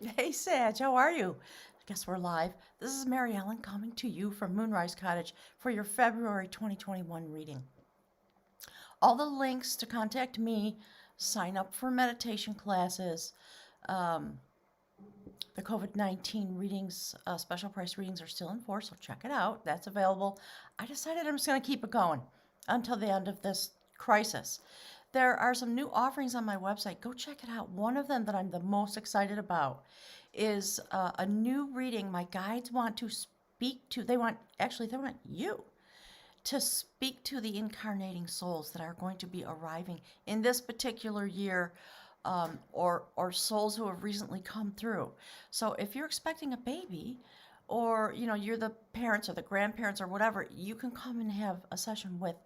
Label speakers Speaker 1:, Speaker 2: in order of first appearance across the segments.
Speaker 1: Hey Sag, how are you? I guess we're live. This is Mary Ellen coming to you from Moonrise Cottage for your February 2021 reading. All the links to contact me, sign up for meditation classes, um, the COVID 19 readings, special price readings are still in force, so check it out. That's available. I decided I'm just going to keep it going until the end of this crisis. There are some new offerings on my website. Go check it out. One of them that I'm the most excited about is a new reading my guides want to speak to. They want you to speak to the incarnating souls that are going to be arriving in this particular year, or souls who have recently come through. So if you're expecting a baby, or you're the parents or the grandparents or whatever, you can come and have a session with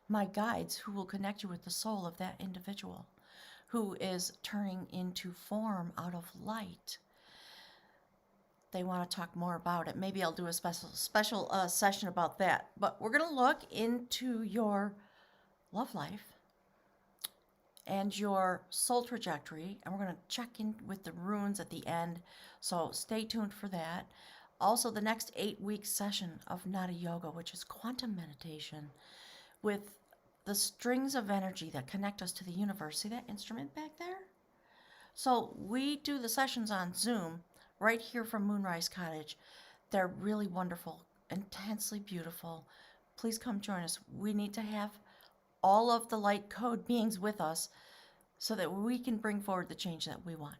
Speaker 1: my guides who will connect you with the soul of that individual who is turning into form out of light. They want to talk more about it. Maybe I'll do a special session about that. But we're going to look into your love life and your soul trajectory, and we're going to check in with the runes at the end. So stay tuned for that. Also, the next 8-week session of Nada Yoga, which is quantum meditation with the strings of energy that connect us to the universe. See that instrument back there? So we do the sessions on Zoom right here from Moonrise Cottage. They're really wonderful, intensely beautiful. Please come join us. We need to have all of the light code beings with us so that we can bring forward the change that we want.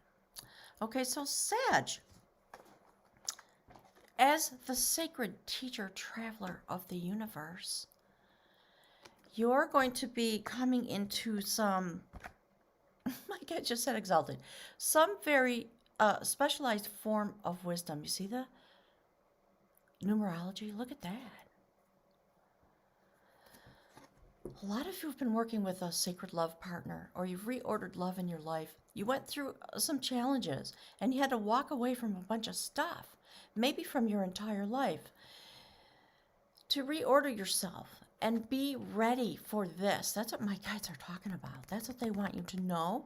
Speaker 1: Okay, so Sag, as the sacred teacher traveler of the universe, you're going to be coming into some, my cat just said exalted, some very specialized form of wisdom. You see the numerology? Look at that. A lot of you have been working with a sacred love partner, or you've reordered love in your life. You went through some challenges and you had to walk away from a bunch of stuff, maybe from your entire life, to reorder yourself and be ready for this. That's what my guides are talking about. That's what they want you to know.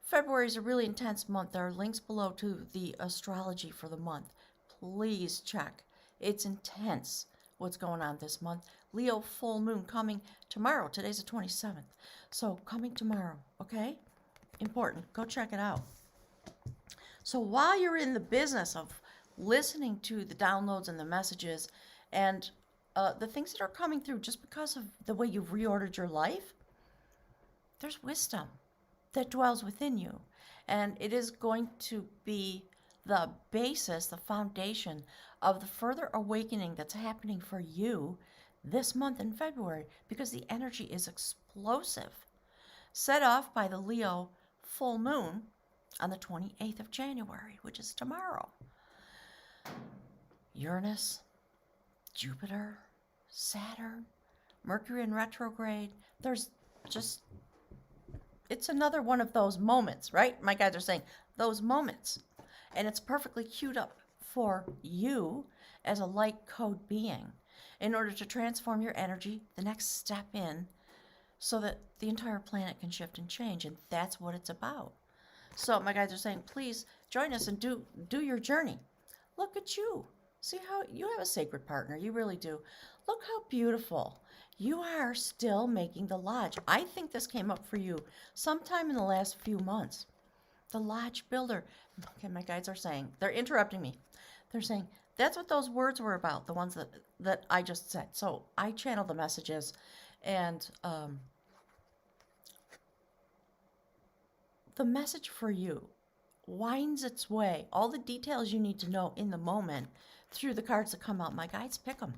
Speaker 1: February is a really intense month. There are links below to the astrology for the month. Please check. It's intense what's going on this month. Leo full moon coming tomorrow. Today's the 27th. So coming tomorrow, okay? Important. Go check it out. So while you're in the business of listening to the downloads and the messages and the things that are coming through just because of the way you've reordered your life, there's wisdom that dwells within you. And it is going to be the basis, the foundation of the further awakening that's happening for you this month in February, because the energy is explosive, set off by the Leo full moon on the 28th of January, which is tomorrow. Uranus, Jupiter, Saturn, Mercury in retrograde. There's just, it's another one of those moments, right? My guys are saying those moments. And it's perfectly queued up for you as a light code being in order to transform your energy, the next step in, so that the entire planet can shift and change. And that's what it's about. So my guys are saying, please join us and do your journey. Look at you. See how you have a sacred partner. You really do. Look how beautiful. You are still making the lodge. I think this came up for you sometime in the last few months. The lodge builder. Okay, my guides are saying, they're interrupting me. They're saying, that's what those words were about, the ones that I just said. So I channel the messages, and the message for you winds its way, all the details you need to know in the moment, through the cards that come out. My guides pick them.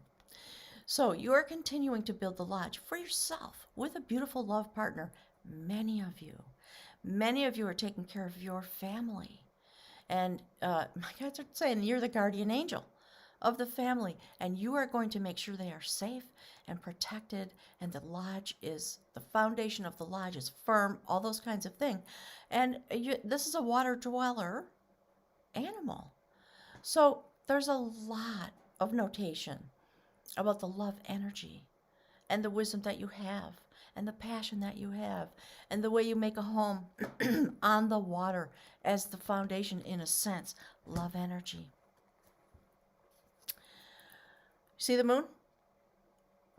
Speaker 1: So you are continuing to build the lodge for yourself with a beautiful love partner. Many of you are taking care of your family. And my guides are saying you're the guardian angel of the family, and you are going to make sure they are safe and protected, and the lodge is, the foundation of the lodge is firm, all those kinds of things. And this is a water dweller animal. So there's a lot of notation about the love energy and the wisdom that you have and the passion that you have and the way you make a home on the water as the foundation, in a sense. Love energy. See the moon?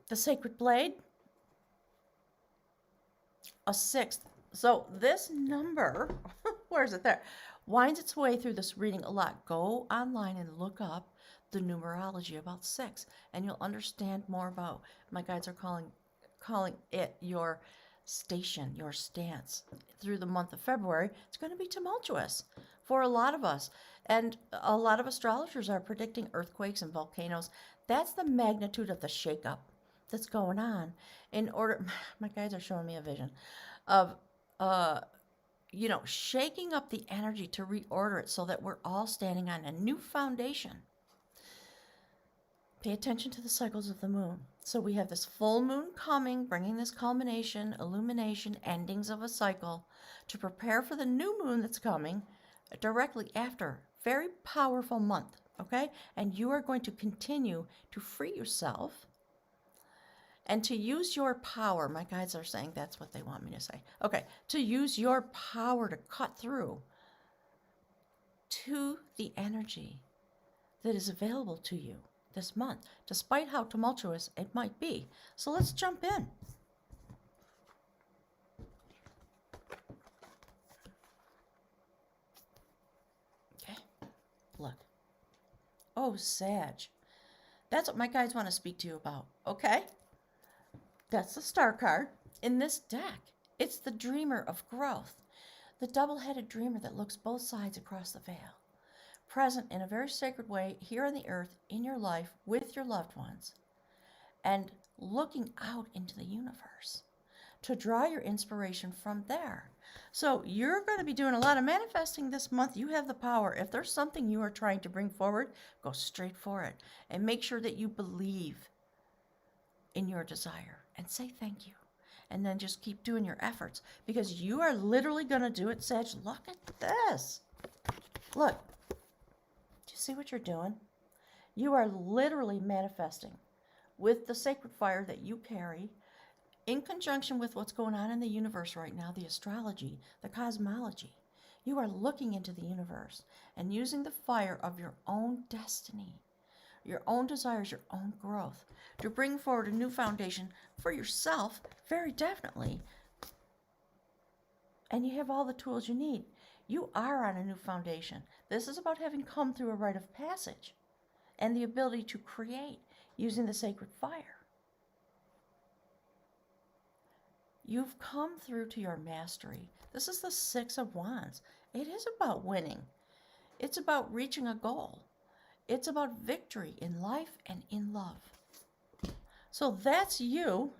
Speaker 1: The sacred blade? A sixth. So this number, where is it there? Winds its way through this reading a lot. Go online and look up the numerology about 6, and you'll understand more about, my guides are calling it your station, your stance. Through the month of February, it's going to be tumultuous for a lot of us. And a lot of astrologers are predicting earthquakes and volcanoes. That's the magnitude of the shakeup that's going on. In order, my guides are showing me a vision of, shaking up the energy to reorder it so that we're all standing on a new foundation. Pay attention to the cycles of the moon. So we have this full moon coming, bringing this culmination, illumination, endings of a cycle to prepare for the new moon that's coming directly after. Very powerful month, okay? And you are going to continue to free yourself and to use your power. My guides are saying that's what they want me to say. Okay, to use your power to cut through to the energy that is available to you this month, despite how tumultuous it might be. So let's jump in. Okay, look. Oh, Sag. That's what my guides want to speak to you about, okay? That's the star card. In this deck, it's the dreamer of growth, the double-headed dreamer that looks both sides across the veil, present in a very sacred way here on the earth, in your life, with your loved ones, and looking out into the universe to draw your inspiration from there. So you're going to be doing a lot of manifesting this month. You have the power. If there's something you are trying to bring forward, go straight for it and make sure that you believe in your desire and say thank you. And then just keep doing your efforts, because you are literally going to do it, Sag. Look at this. Look. Do you see what you're doing? You are literally manifesting with the sacred fire that you carry, in conjunction with what's going on in the universe right now, the astrology, the cosmology. You are looking into the universe and using the fire of your own destiny, your own desires, your own growth, to bring forward a new foundation for yourself, very definitely. And you have all the tools you need. You are on a new foundation. This is about having come through a rite of passage and the ability to create using the sacred fire. You've come through to your mastery. This is the 6 of Wands. It is about winning. It's about reaching a goal. It's about victory in life and in love. So that's you.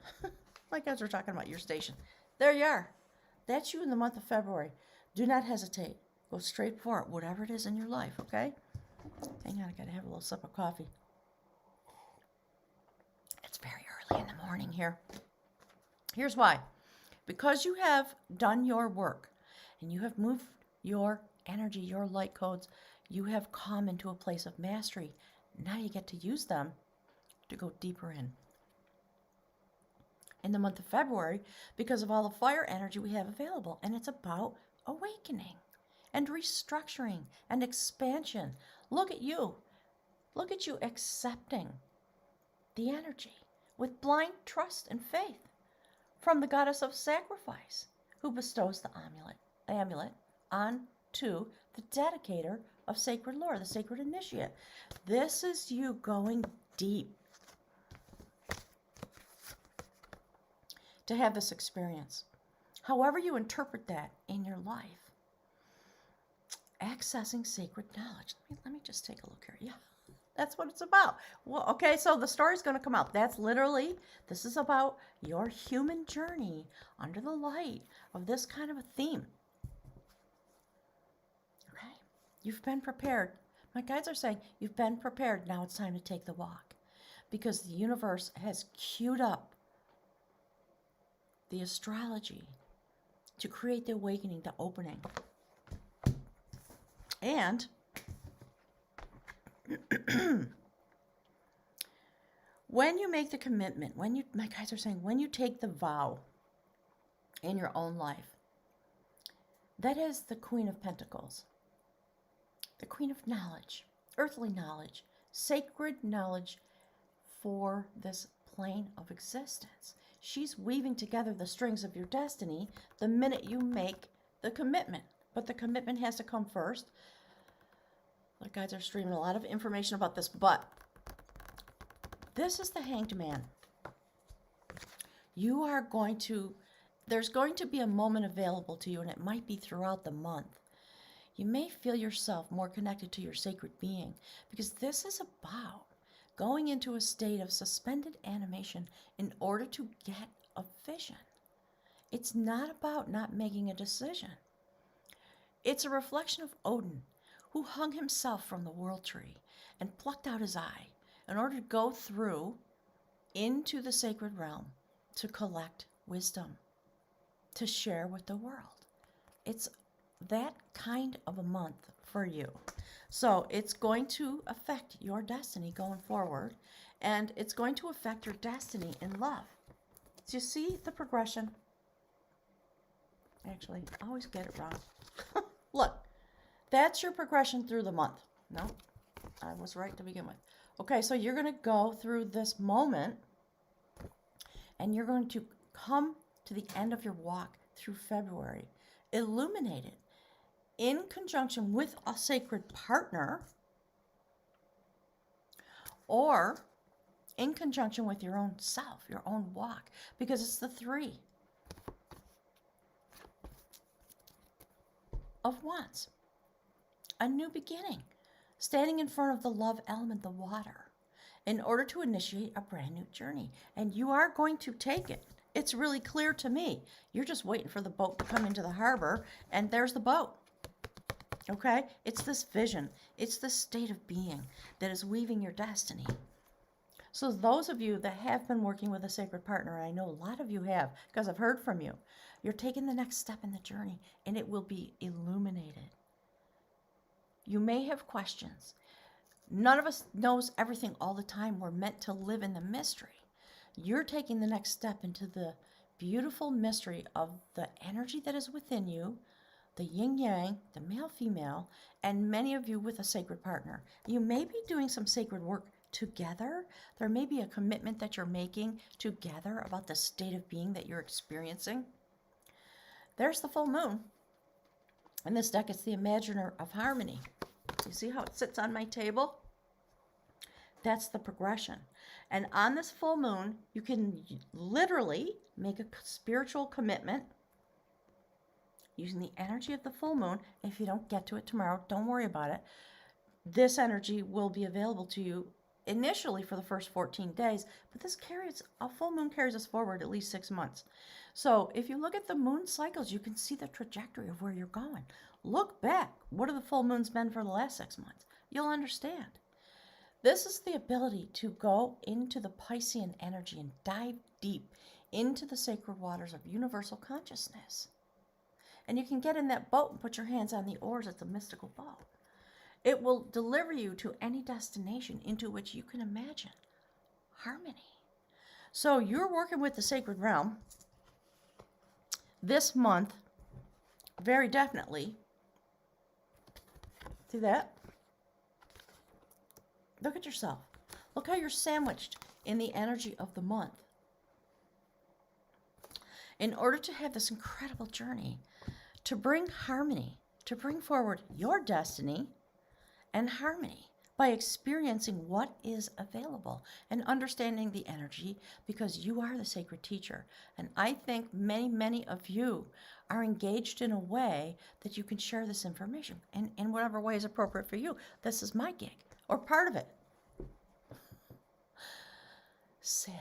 Speaker 1: My guys are talking about your station. There you are. That's you in the month of February. Do not hesitate. Go straight for it, whatever it is in your life, okay? Hang on, I gotta have a little sip of coffee. It's very early in the morning here. Here's why. Because you have done your work and you have moved your energy, your light codes, you have come into a place of mastery. Now you get to use them to go deeper in the month of February, because of all the fire energy we have available. And it's about awakening and restructuring and expansion. Look at you. Look at you accepting the energy with blind trust and faith from the goddess of sacrifice, who bestows the amulet onto the dedicator of sacred lore, the sacred initiate. This is you going deep to have this experience. However you interpret that in your life, accessing sacred knowledge. Let me just take a look here. Yeah, that's what it's about. Well, okay, so the story's going to come out. That's literally, this is about your human journey under the light of this kind of a theme. Okay, you've been prepared. My guides are saying you've been prepared. Now it's time to take the walk, because the universe has queued up the astrology to create the awakening, the opening. And when you make the commitment, my guys are saying, when you take the vow, in your own life. That is the Queen of Pentacles, the Queen of Knowledge, earthly knowledge, sacred knowledge for this plane of existence. She's weaving together the strings of your destiny the minute you make the commitment. But the commitment has to come first. The guides are streaming a lot of information about this, but this is the Hanged Man. There's going to be a moment available to you, and it might be throughout the month. You may feel yourself more connected to your sacred being, because this is about going into a state of suspended animation in order to get a vision. It's not about not making a decision. It's a reflection of Odin, who hung himself from the world tree and plucked out his eye in order to go through into the sacred realm to collect wisdom, to share with the world. It's that kind of a month for you. So it's going to affect your destiny going forward, and it's going to affect your destiny in love. Do you see the progression? Actually, I always get it wrong. Look, that's your progression through the month. No, I was right to begin with. Okay, so you're going to go through this moment, and you're going to come to the end of your walk through February, illuminated in conjunction with a sacred partner, or in conjunction with your own self, your own walk, because it's the Three of Wands. A new beginning, standing in front of the love element, the water, in order to initiate a brand new journey. And you are going to take it. It's really clear to me. You're just waiting for the boat to come into the harbor, and there's the boat. Okay? It's this vision. It's this state of being that is weaving your destiny. So those of you that have been working with a sacred partner, I know a lot of you have, because I've heard from you, you're taking the next step in the journey, and it will be illuminated. You may have questions. None of us knows everything all the time. We're meant to live in the mystery. You're taking the next step into the beautiful mystery of the energy that is within you, the yin-yang, the male-female, and many of you with a sacred partner. You may be doing some sacred work together. There may be a commitment that you're making together about the state of being that you're experiencing. There's the full moon. In this deck, it's the Imaginer of Harmony. You see how it sits on my table? That's the progression. And on this full moon, you can literally make a spiritual commitment using the energy of the full moon. If you don't get to it tomorrow, don't worry about it. This energy will be available to you initially for the first 14 days, but a full moon carries us forward at least 6 months. So if you look at the moon cycles, you can see the trajectory of where you're going. Look back. What have the full moons been for the last 6 months? You'll understand. This is the ability to go into the Piscean energy and dive deep into the sacred waters of universal consciousness. And you can get in that boat and put your hands on the oars. It's a mystical boat. It will deliver you to any destination into which you can imagine harmony. So you're working with the sacred realm this month, very definitely. See that? Look at yourself. Look how you're sandwiched in the energy of the month. In order to have this incredible journey, to bring harmony, to bring forward your destiny and harmony by experiencing what is available and understanding the energy, because you are the sacred teacher. And I think many, many of you are engaged in a way that you can share this information in whatever way is appropriate for you. This is my gig, or part of it. Sag.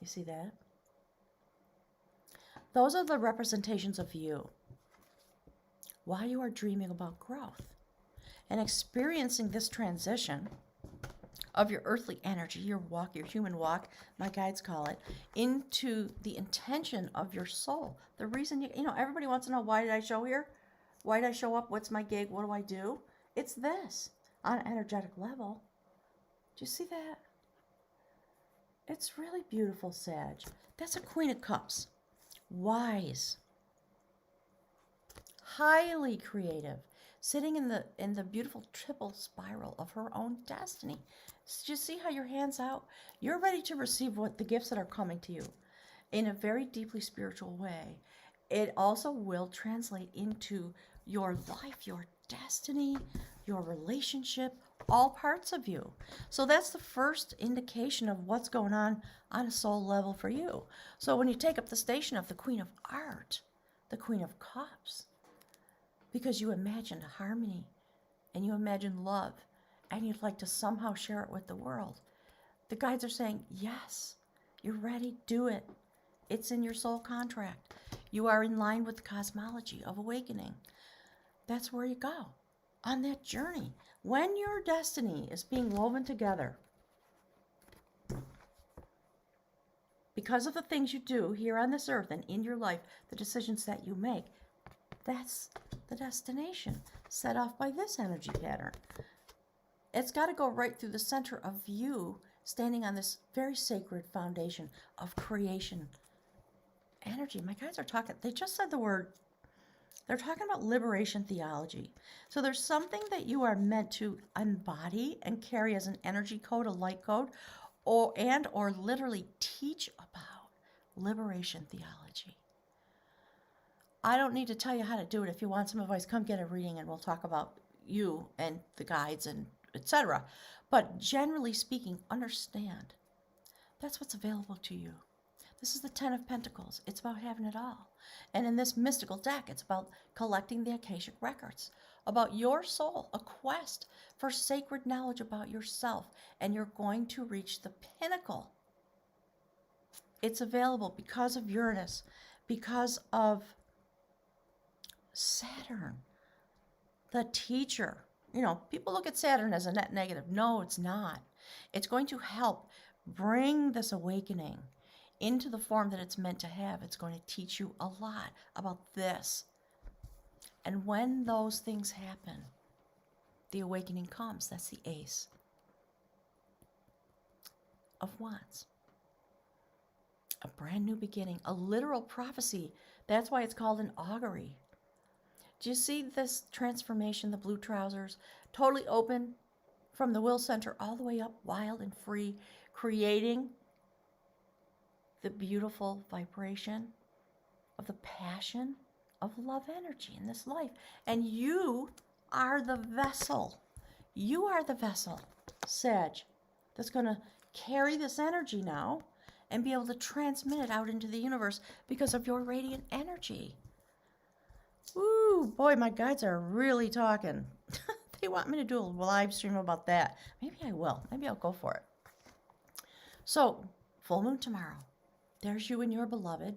Speaker 1: You see that? Those are the representations of you while you are dreaming about growth and experiencing this transition of your earthly energy, your walk, your human walk, my guides call it, into the intention of your soul. The reason everybody wants to know, why did I show here? Why did I show up? What's my gig? What do I do? It's this on an energetic level. Do you see that? It's really beautiful, Sag. That's a Queen of Cups. Wise. Highly creative. Sitting in the beautiful triple spiral of her own destiny. So just see how your hand's out? You're ready to receive what the gifts that are coming to you in a very deeply spiritual way. It also will translate into your life, your destiny, your relationship, all parts of you. So that's the first indication of what's going on a soul level for you. So when you take up the station of the Queen of Art, the Queen of Cups, because you imagined harmony and you imagine love and you'd like to somehow share it with the world, the guides are saying, yes, you're ready, do it. It's in your soul contract. You are in line with the cosmology of awakening. That's where you go on that journey. When your destiny is being woven together, because of the things you do here on this earth and in your life, the decisions that you make, that's the destination set off by this energy pattern. It's got to go right through the center of you, standing on this very sacred foundation of creation energy. My guys are talking, they just said the word, they're talking about liberation theology. So there's something that you are meant to embody and carry as an energy code, a light code, or literally teach about liberation theology. I don't need to tell you how to do it. If you want some advice, come get a reading and we'll talk about you and the guides and etc. But generally speaking, understand that's what's available to you. This is the Ten of Pentacles. It's about having it all. And in this mystical deck, it's about collecting the Akashic records, about your soul, a quest for sacred knowledge about yourself, and you're going to reach the pinnacle. It's available because of Uranus, because of Saturn, the teacher. You know, people look at Saturn as a net negative. No, it's not. It's going to help bring this awakening into the form that it's meant to have. It's going to teach you a lot about this. And when those things happen, the awakening comes. That's the Ace of Wands. A brand new beginning, a literal prophecy. That's why it's called an augury. Do you see this transformation, the blue trousers, totally open from the will center all the way up, wild and free, creating the beautiful vibration of the passion of love energy in this life. And you are the vessel. You are the vessel, Sag, that's going to carry this energy now and be able to transmit it out into the universe because of your radiant energy. Ooh, boy, my guides are really talking. They want me to do a live stream about that. Maybe I will. Maybe I'll go for it. So, full moon tomorrow. There's you and your beloved.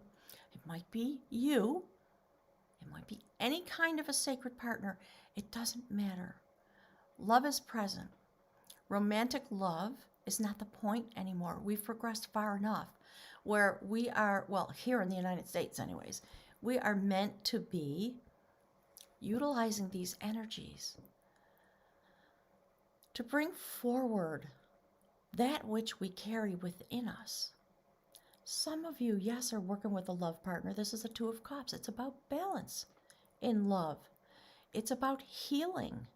Speaker 1: It might be you. It might be any kind of a sacred partner. It doesn't matter. Love is present. Romantic love is not the point anymore. We've progressed far enough where we are, well, here in the United States anyways, we are meant to be utilizing these energies to bring forward that which we carry within us. Some of you, yes, are working with a love partner. This is a Two of Cups. It's about balance in love. It's about healing.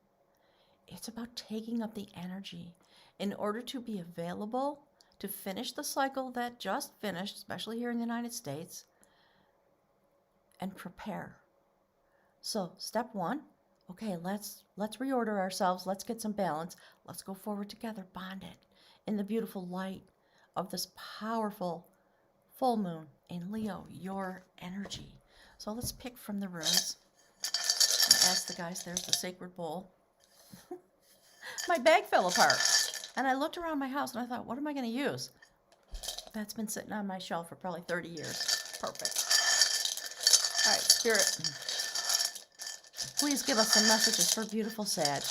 Speaker 1: It's about taking up the energy in order to be available to finish the cycle that just finished, especially here in the United States, and prepare. So step one, okay, let's reorder ourselves. Let's get some balance. Let's go forward together, bonded in the beautiful light of this powerful full moon in Leo, your energy. So let's pick from the runes. I asked the guys, there's the sacred bowl. My bag fell apart. And I looked around my house and I thought, what am I going to use? That's been sitting on my shelf for probably 30 years. Perfect. All right, Spirit, please give us some messages for beautiful Sag.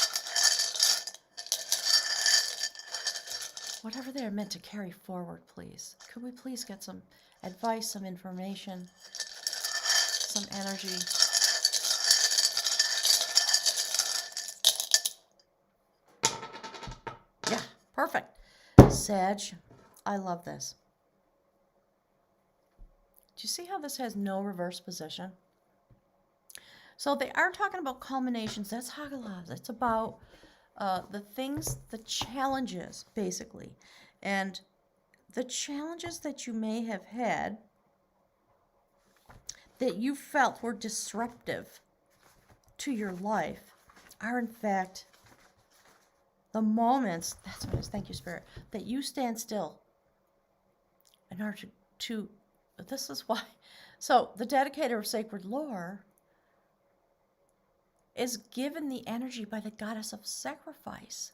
Speaker 1: Whatever they're meant to carry forward, please. Could we please get some advice, some information, some energy? Yeah, perfect. Sag, I love this. Do you see how this has no reverse position? So they are talking about culminations. That's Hagalaz. It's about the things, the challenges, basically. And the challenges that you may have had that you felt were disruptive to your life are, in fact, the moments, that's what it is, thank you, Spirit, that you stand still in order to this is why. So the dedicator of sacred lore is given the energy by the goddess of sacrifice,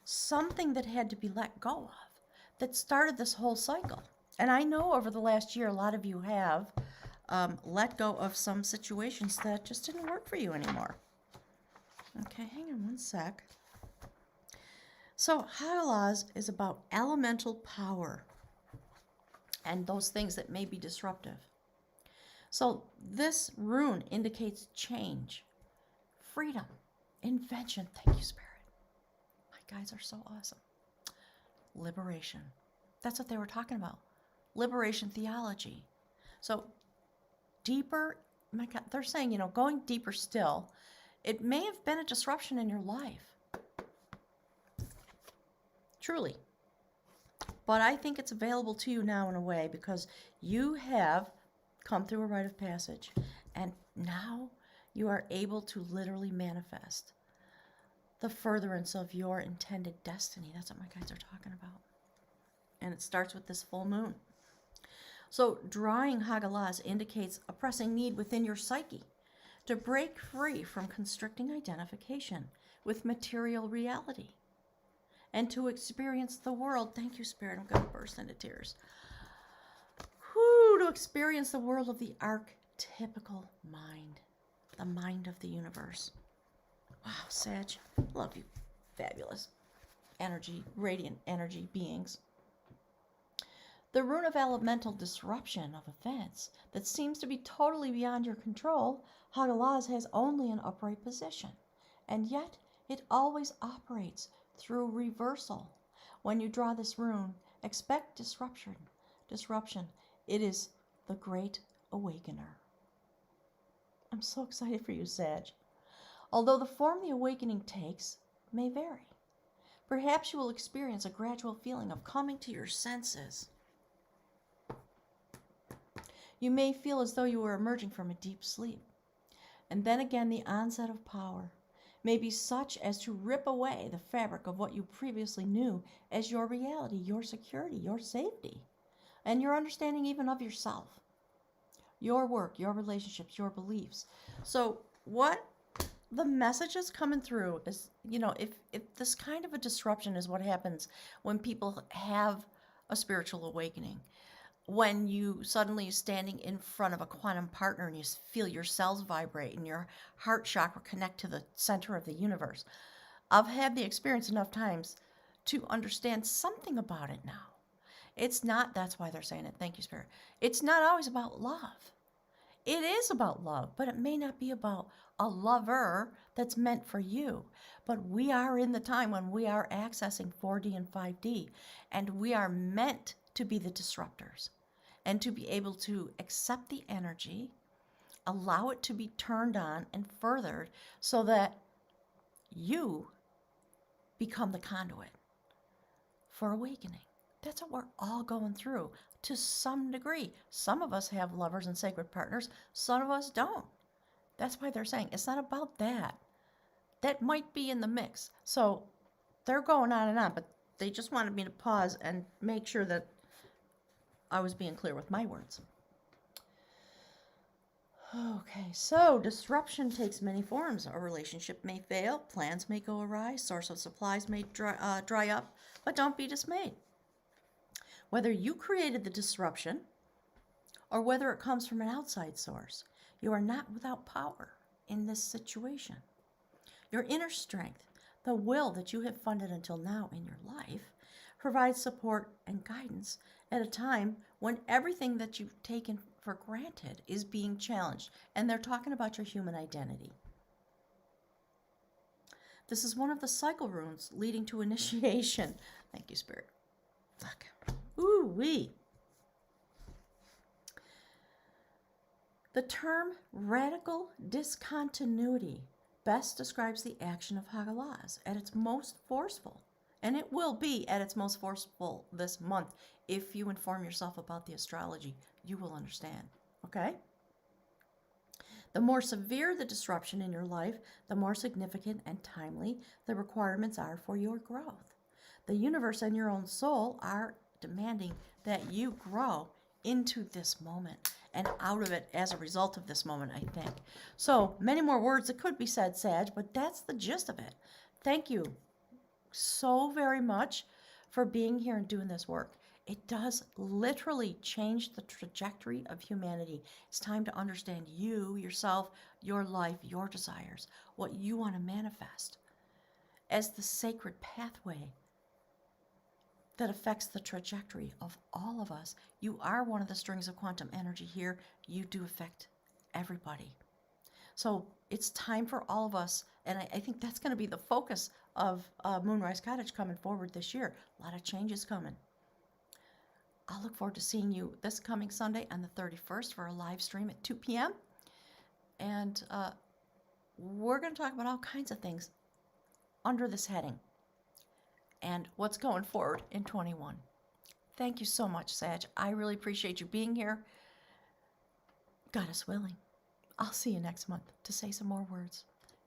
Speaker 1: something that had to be let go of, that started this whole cycle. And I know over the last year, a lot of you have let go of some situations that just didn't work for you anymore. Okay, hang on one sec. So Hagalaz is about elemental power and those things that may be disruptive. So this rune indicates change, freedom, invention. Thank you, Spirit. My guys are so awesome. Liberation. That's what they were talking about. Liberation theology. So deeper, my God, they're saying, you know, going deeper still, it may have been a disruption in your life. Truly. But I think it's available to you now in a way because you have come through a rite of passage and now you are able to literally manifest the furtherance of your intended destiny. That's what my guides are talking about. And it starts with this full moon. So drawing Hagalaz indicates a pressing need within your psyche to break free from constricting identification with material reality and to experience the world. Thank you, Spirit. I'm going to burst into tears. To experience the world of the archetypical mind, the mind of the universe. Wow, Sag, love you. Fabulous energy, radiant energy beings. The rune of elemental disruption of events that seems to be totally beyond your control, Hagalaz has only an upright position, and yet it always operates through reversal. When you draw this rune, expect disruption. It is the Great Awakener. I'm so excited for you, Sag. Although the form the awakening takes may vary. Perhaps you will experience a gradual feeling of coming to your senses. You may feel as though you were emerging from a deep sleep. And then again, the onset of power may be such as to rip away the fabric of what you previously knew as your reality, your security, your safety, and your understanding even of yourself, your work, your relationships, your beliefs. So what the message is coming through is, you know, if this kind of a disruption is what happens when people have a spiritual awakening, when you suddenly standing in front of a quantum partner and you feel your cells vibrate and your heart chakra connect to the center of the universe. I've had the experience enough times to understand something about it now. It's not, that's why they're saying it. Thank you, Spirit. It's not always about love. It is about love, but it may not be about a lover that's meant for you. But we are in the time when we are accessing 4D and 5D, and we are meant to be the disruptors and to be able to accept the energy, allow it to be turned on and furthered so that you become the conduit for awakening. That's what we're all going through to some degree. Some of us have lovers and sacred partners. Some of us don't. That's why they're saying it's not about that. That might be in the mix. So they're going on and on, but they just wanted me to pause and make sure that I was being clear with my words. Okay, so disruption takes many forms. A relationship may fail, plans may go awry, source of supplies may dry up, but don't be dismayed. Whether you created the disruption or whether it comes from an outside source, you are not without power in this situation. Your inner strength, the will that you have funded until now in your life, provides support and guidance at a time when everything that you've taken for granted is being challenged. And they're talking about your human identity. This is one of the cycle runes leading to initiation. Thank you, Spirit. Look, Ooh-wee. The term radical discontinuity best describes the action of Hagalaz at its most forceful, and it will be at its most forceful this month. If you inform yourself about the astrology, you will understand, okay? The more severe the disruption in your life, the more significant and timely the requirements are for your growth. The universe and your own soul are demanding that you grow into this moment and out of it as a result of this moment, I think. So many more words that could be said, Sag, but that's the gist of it. Thank you so very much for being here and doing this work. It does literally change the trajectory of humanity. It's time to understand you, yourself, your life, your desires, what you want to manifest as the sacred pathway that affects the trajectory of all of us. You are one of the strings of quantum energy here. You do affect everybody. So it's time for all of us, and I think that's going to be the focus of Moonrise Cottage coming forward this year. A lot of changes coming. I'll look forward to seeing you this coming Sunday on the 31st for a live stream at 2 p.m. And we're going to talk about all kinds of things under this heading and what's going forward in 21. Thank you so much, Sag. I really appreciate you being here. Goddess willing, I'll see you next month to say some more words.